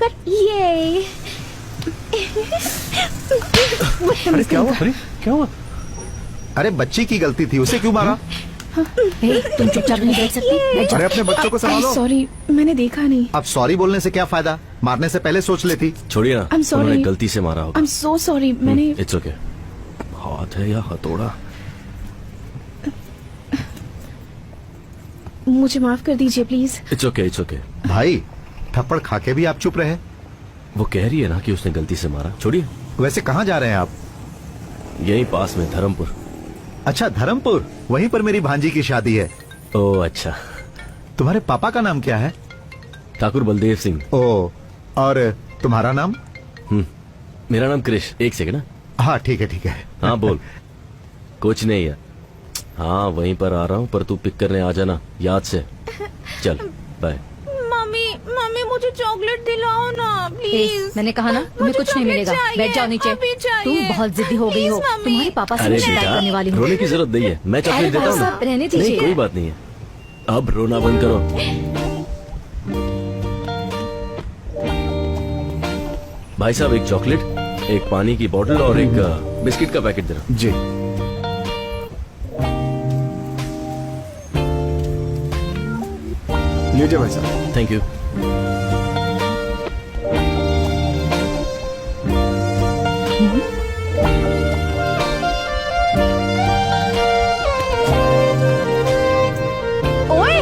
पर ये अरे क्या हुआ? अरे क्या हुआ? अरे बच्ची की गलती थी, उसे क्यों मारा? तुम चुपचाप नहीं बैठ सकती? बैठ जाओ। अरे अपने बच्चों को संभालो। सॉरी, मैंने देखा नहीं। अब सॉरी बोलने से क्या फायदा? मारने से पहले सोच लेती। छोड़िए ना, I'm sorry. उन्होंने गलती से मारा होगा। I'm so sorry, मैंने इट्स ओके। हाथ है या हथौड़ा? मुझे माफ कर दीजिए please. It's okay, it's okay. भाई थप्पड़ खा के भी आप चुप रहे। वो कह रही है ना कि उसने गलती से मारा। छोड़िए। वैसे कहाँ जा रहे हैं आप? यही पास में धर्मपुर। अच्छा धर्मपुर, वहीं पर मेरी भांजी की शादी है। ओह अच्छा। तुम्हारे पापा का नाम क्या है? ठाकुर बलदेव सिंह। ओ, और तुम्हारा नाम? मेरा नाम क्रिश। एक सेकंड ना। हाँ ठीक है ठीक है। हाँ बोल। कुछ नहीं है। हाँ वहीं पर आ रहा हूँ, पर तू पिक करने आ जाना याद से। चल बाय। मम्मी मुझे चॉकलेट दिलाओ ना प्लीज। मैंने कहा ना तुम्हें कुछ नहीं मिलेगा। बैठ जाओ नीचे। तुम बहुत जिद्दी हो गई हो। तुम्हारे पापा से अरे मैं शिकायत बेटा, करने वाली हूँ। रोने की जरूरत नहीं है, मैं चॉकलेट देता हूँ ना। साहब, रहने नहीं दीजिए। कोई बात नहीं है, अब रोना बंद करो। भाई साहब एक चॉकलेट, एक पानी की बोतल और एक बिस्किट का पैकेट दे रहा। जी लीजिए भाई साहब। Thank you. ओए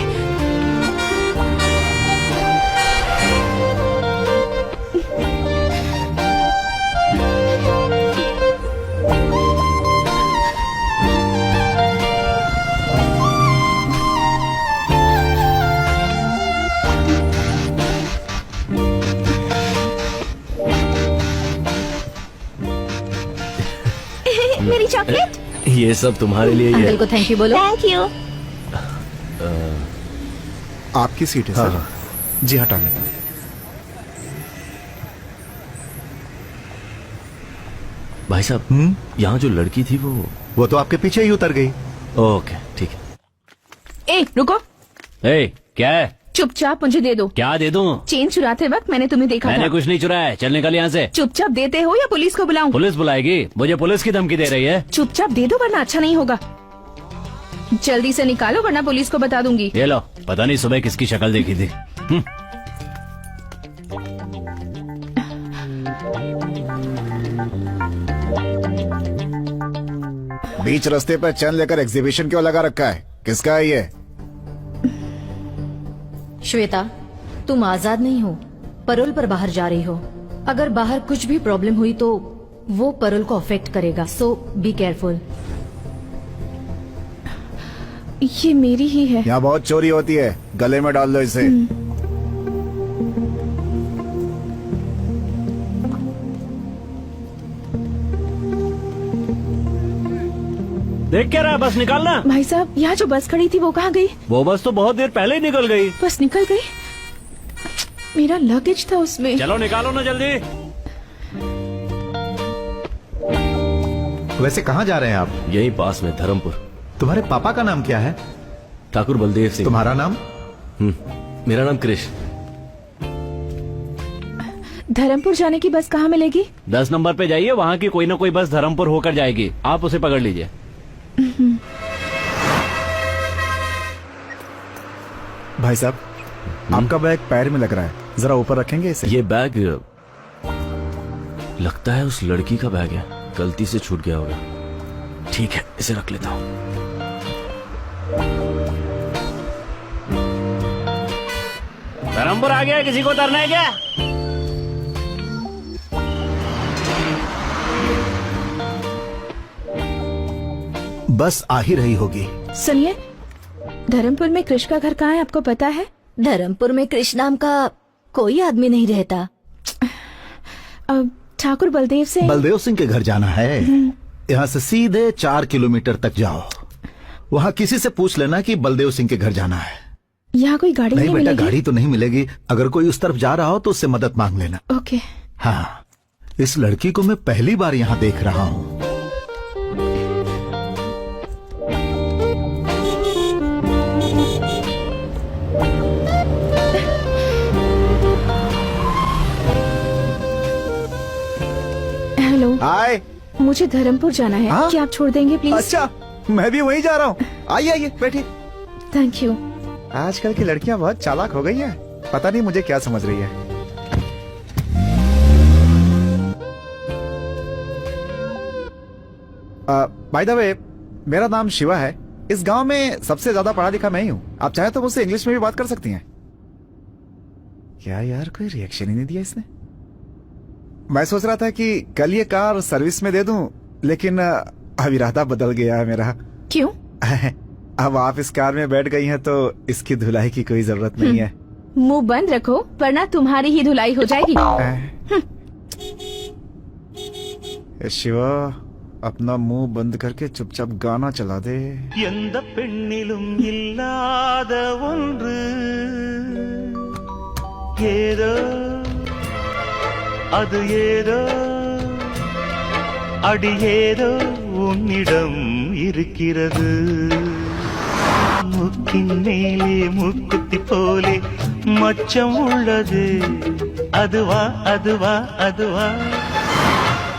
मेरी चॉकलेट। ये सब तुम्हारे लिए ही अंकल है। को थैंक यू बोलो। Thank you. आपकी सीट है सर। जी हटा लेता हूं। भाई साहब यहाँ जो लड़की थी वो तो आपके पीछे ही उतर गई। ओके ठीक है। ए रुको, ए क्या है? चुपचाप मुझे दे दो। क्या दे दूं? चेन चुराते वक्त मैंने तुम्हें देखा मैंने था। कुछ नहीं चुराया है, चल निकल यहाँ से। चुपचाप देते हो या पुलिस को बुलाऊं? पुलिस बुलाएगी? मुझे पुलिस की धमकी दे रही है। चुपचाप दे दो वरना अच्छा नहीं होगा। जल्दी से निकालो वरना पुलिस को बता दूंगी। ये लो, पता नहीं सुबह किसकी शक्ल देखी थी। बीच रास्ते पर चैन लेकर एग्जीबिशन क्यों लगा रखा है? किसका है ये? श्वेता, तुम आजाद नहीं हो, परोल पर बाहर जा रही हो। अगर बाहर कुछ भी प्रॉब्लम हुई तो वो परोल को अफेक्ट करेगा, सो बी केयरफुल। ये मेरी ही है। यहाँ बहुत चोरी होती है, गले में डाल दो इसे। देख क्या रहा है? बस निकालना। भाई साहब, यहाँ जो बस खड़ी थी वो कहाँ गई? वो बस तो बहुत देर पहले ही निकल गई। बस निकल गई? मेरा लगेज था उसमें। चलो निकालो ना जल्दी। वैसे कहाँ जा रहे हैं आप? यही पास में धर्मपुर। तुम्हारे पापा का नाम क्या है? ठाकुर बलदेव सिंह। तुम्हारा नाम? मेरा नाम क्रिश। धर्मपुर जाने की बस कहाँ मिलेगी? 10 नंबर पे जाइए, वहाँ की कोई ना कोई बस धर्मपुर होकर जाएगी, आप उसे पकड़ लीजिए। भाई साहब, आपका बैग पैर में लग रहा है, जरा ऊपर रखेंगे इसे? ये बैग लगता है उस लड़की का बैग है, गलती से छूट गया होगा। ठीक है, इसे रख लेता हूँ। धर्मपुर आ गया, किसी को उतरना है क्या? बस आ ही रही होगी। सुनिए, धर्मपुर में कृष का घर कहाँ है आपको पता है? धर्मपुर में कृष्ण नाम का कोई आदमी नहीं रहता। ठाकुर बलदेव से। बलदेव सिंह के घर जाना है। यहाँ से सीधे 4 किलोमीटर तक जाओ, वहाँ किसी से पूछ लेना कि बलदेव सिंह के घर जाना है। यहाँ कोई गाड़ी नहीं नहीं बेटा, मिलेगी? गाड़ी तो नहीं मिलेगी। अगर कोई उस तरफ जा रहा हो तो उससे मदद मांग लेना। ओके। हाँ, इस लड़की को मैं पहली बार यहाँ देख रहा हूँ। हाय। मुझे धर्मपुर जाना है। हाँ? क्या आप छोड़ देंगे प्लीज? अच्छा, मैं भी वहीं जा रहा हूँ। आइए आइए बैठिए। Thank you. आजकल की लड़कियाँ बहुत चालाक हो गई हैं। पता नहीं मुझे क्या समझ रही है। बाय द वे, मेरा नाम शिवा है। इस गांव में सबसे ज्यादा पढ़ा लिखा मैं ही हूँ। आप चाहे तो मुझसे इंग्लिश में भी बात कर सकती हैं। क्या यार, कोई रिएक्शन ही नहीं दिया इसने। मैं सोच रहा था कि कल ये कार सर्विस में दे दूं, लेकिन अब इरादा बदल गया है मेरा। क्यों? अब आप इस कार में बैठ गई हैं तो इसकी धुलाई की कोई जरूरत नहीं है। मुंह बंद रखो वरना तुम्हारी ही धुलाई हो जाएगी। शिवा, अपना मुंह बंद करके चुपचाप गाना चला दे। எந்த பெண்ணிலும் இல்லாத ஒன்று ஏதோ அது ஏதோ அடி ஏதோ உன்னிடம் இருக்கிறது முக்கின் மேலே முக்குத்தி போலே மச்சம் உள்ளது அதுவா அதுவா அதுவா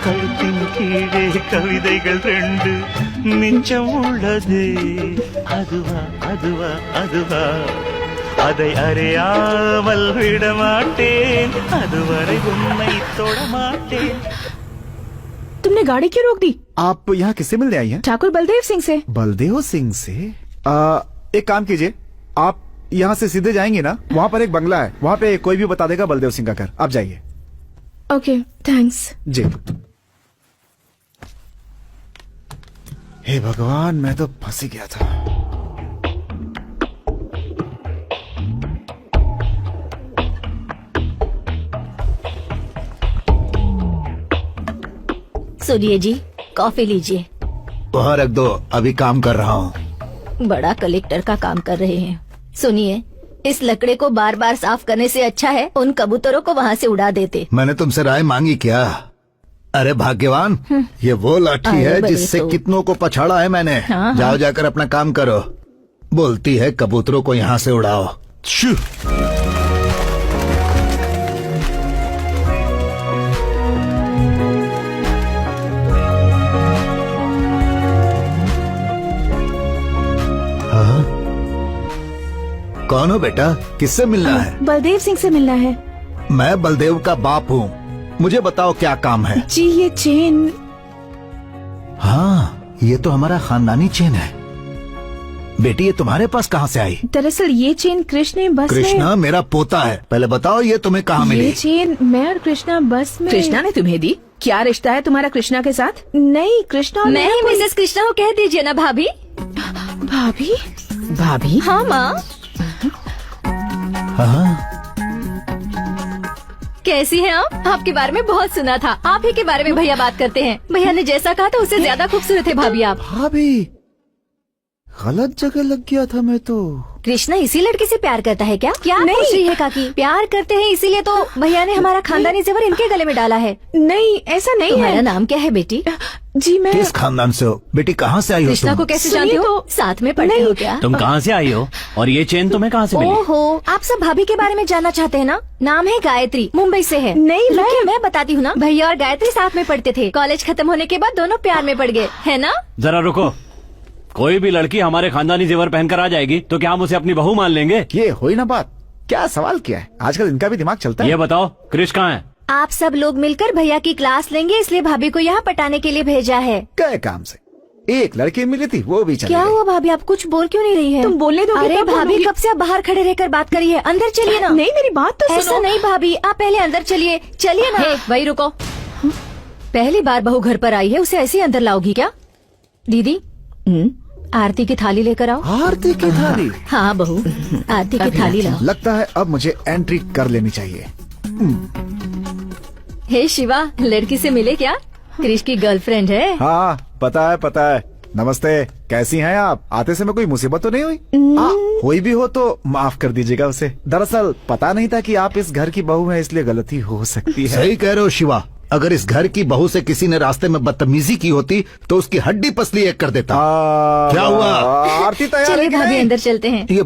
கழுத்தின் கீழே கவிதைகள் ரெண்டு மிச்சம் உள்ளது அதுவா அதுவா அதுவா அதை அறியாமல் விட மாட்டேன் அதுவரை உன்னை தொட மாட்டேன்। तुमने गाड़ी क्यों रोक दी? आप यहाँ किससे मिलने आई हैं? ठाकुर बलदेव सिंह से। बलदेव सिंह से? एक काम कीजिए, आप यहाँ से सीधे जाएंगे ना, वहाँ पर एक बंगला है, वहाँ पे कोई भी बता देगा बलदेव सिंह का घर। आप जाइए। Okay thanks. जी। हे भगवान, मैं तो फंस ही गया था। सुनिए जी, कॉफी लीजिए। वहाँ रख दो, अभी काम कर रहा हूँ। बड़ा कलेक्टर का काम कर रहे हैं। सुनिए, इस लकड़े को बार बार साफ करने से अच्छा है उन कबूतरों को वहाँ से उड़ा देते। मैंने तुमसे राय मांगी क्या? अरे भाग्यवान, ये वो लाठी अरे है बड़े जिससे तो। कितनों को पछाड़ा है मैंने। हाँ, जाओ हाँ। जाकर अपना काम करो। बोलती है कबूतरों को यहाँ से उड़ाओ। शू। हाँ? कौन हो बेटा, किससे मिलना है? बलदेव सिंह से मिलना है। मैं बलदेव का बाप हूँ। मुझे बताओ क्या काम है? जी ये चेन। हाँ, ये तो हमारा खानदानी चेन है। बेटी, ये तुम्हारे पास कहाँ से आई? दरअसल ये चेन कृष्ण बस कृष्णा मेरा पोता है। पहले बताओ ये तुम्हें कहाँ में। ये मिली? चेन मैं और कृष्णा बस में। कृष्णा ने तुम्हें दी? क्या रिश्ता है तुम्हारा कृष्णा के साथ? नहीं, कृष्णा और मैं मेरा कोई- मिसेस कृष्णा को कह दीजिए ना भाभी। भाभी? भाभी? हाँ माँ, हाँ, कैसी हैं आप? आपके बारे में बहुत सुना था। आप ही के बारे में भैया बात करते हैं। भैया ने जैसा कहा था उससे ज्यादा खूबसूरत है भाभी आप। भाभी, गलत जगह लग गया था मैं तो। कृष्णा इसी लड़के से प्यार करता है क्या? क्या नहीं। पूछ रही है काकी? प्यार करते हैं इसीलिए तो भैया ने हमारा खानदानी जेवर इनके गले में डाला है। नहीं, ऐसा नहीं तुम्हारा है। नाम क्या है बेटी? जी मैं किस खानदान से हो? बेटी कहाँ से आई हो कृष्णा तुम? को कैसे सुनिए जानते हो? तो- साथ में पढ़ते नहीं। हो क्या? तुम कहाँ से आई हो और ये चेन तुम्हें कहाँ से मिली? ओहो, आप सब भाभी के बारे में जानना चाहते हैं ना? नाम है गायत्री, मुंबई से है। नहीं, रुकिए, मैं बताती हूँ ना। भैया और गायत्री साथ में पढ़ते थे। कॉलेज खत्म होने के बाद दोनों प्यार में पड़ गए, है ना? जरा रुको, कोई भी लड़की हमारे खानदानी जेवर पहनकर आ जाएगी तो क्या हम उसे अपनी बहू मान लेंगे? ये हुई ना बात। क्या सवाल किया है? आजकल इनका भी दिमाग चलता ये है। बताओ क्रिश कहाँ है? आप सब लोग मिलकर भैया की क्लास लेंगे इसलिए भाभी को यहाँ पटाने के लिए भेजा है। क्या काम से? एक लड़की मिली थी, वो भी चली क्या गई। हुआ भाभी, आप कुछ बोल क्यों नहीं रही है? तुम बोलने दोगे अरे तब भाभी, बोलूंगी। कब से आप बाहर खड़े रहकर बात करी है? अंदर चलिए ना। नहीं, मेरी बात तो ऐसा सुनो। नहीं भाभी, आप पहले अंदर चलिए। चलिए ना। वही रुको। पहली बार बहू घर पर आई है, उसे ऐसे ही अंदर लाओगी क्या? दीदी, आरती की थाली लेकर आओ। आरती की थाली? हाँ बहू, आरती की थाली लाओ। लगता है अब मुझे एंट्री कर लेनी चाहिए। हे शिवा, लड़की से मिले क्या? क्रिश की गर्लफ्रेंड है। हाँ, पता है पता है। नमस्ते, कैसी हैं आप? आते समय कोई मुसीबत तो नहीं हुई? हुई भी हो तो माफ कर दीजिएगा उसे। दरअसल पता नहीं था कि आप इस घर की बहू हैं, इसलिए गलती हो सकती है। सही कह रहे हो शिवा। अगर इस घर की बहू से किसी ने रास्ते में बदतमीजी की होती तो उसकी हड्डी पसली एक कर देता। क्या हुआ? आरती तैयार है चलिए कि भाभी, नहीं? अंदर चलते हैं। ये